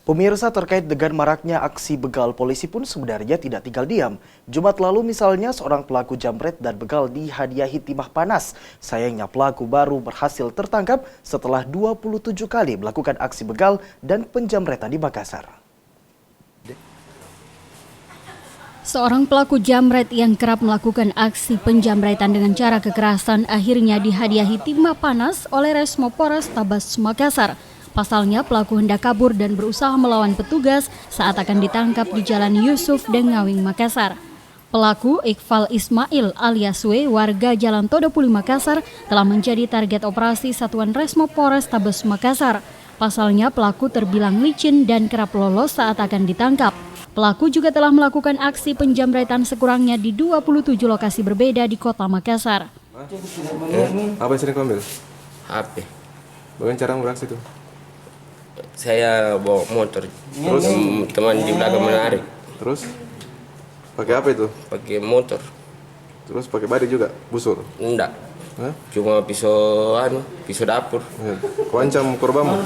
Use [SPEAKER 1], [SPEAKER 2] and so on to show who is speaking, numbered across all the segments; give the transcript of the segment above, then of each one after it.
[SPEAKER 1] Pemirsa, terkait dengan maraknya aksi begal, polisi pun sebenarnya tidak tinggal diam. Jumat lalu misalnya seorang pelaku jambret dan begal dihadiahi timah panas. Sayangnya pelaku baru berhasil tertangkap setelah 27 kali melakukan aksi begal dan penjamretan di Makassar.
[SPEAKER 2] Seorang pelaku jambret yang kerap melakukan aksi penjambretan dengan cara kekerasan akhirnya dihadiahi timah panas oleh Resmo Polrestabes Makassar. Pasalnya pelaku hendak kabur dan berusaha melawan petugas saat akan ditangkap di Jalan Yusuf Dengawing, Makassar. Pelaku Iqbal Ismail alias W, warga Jalan Todopuli, Makassar, telah menjadi target operasi Satuan Resmo Polrestabes Makassar. Pasalnya pelaku terbilang licin dan kerap lolos saat akan ditangkap. Pelaku juga telah melakukan aksi penjambretan sekurangnya di 27 lokasi berbeda di kota Makassar.
[SPEAKER 3] Apa yang sering kau ambil?
[SPEAKER 4] HP.
[SPEAKER 3] Bagaimana cara beraksi itu?
[SPEAKER 4] Saya bawa motor. Terus teman di belakang menarik.
[SPEAKER 3] Terus pakai apa itu?
[SPEAKER 4] Pakai motor.
[SPEAKER 3] Terus pakai badi juga, busur?
[SPEAKER 4] Enggak.
[SPEAKER 3] Hah?
[SPEAKER 4] Cuma pisau dapur.
[SPEAKER 3] Kau ancam korbanmu?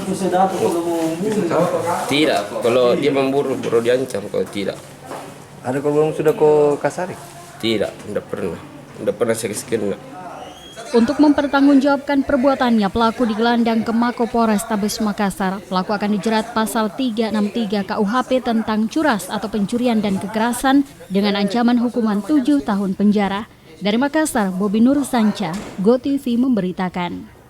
[SPEAKER 4] Tidak. Kalau dia memburu baru diancam. Kalau tidak.
[SPEAKER 5] Ada korban sudah kau kasari?
[SPEAKER 4] Tidak. Tidak pernah. Tidak pernah sekali.
[SPEAKER 2] Untuk mempertanggungjawabkan perbuatannya, pelaku digelandang ke Mako Polrestabes Makassar. Pelaku akan dijerat pasal 363 KUHP tentang curas atau pencurian dan kekerasan dengan ancaman hukuman 7 tahun penjara. Dari Makassar, Bobi Nur Sanca, GoTV memberitakan.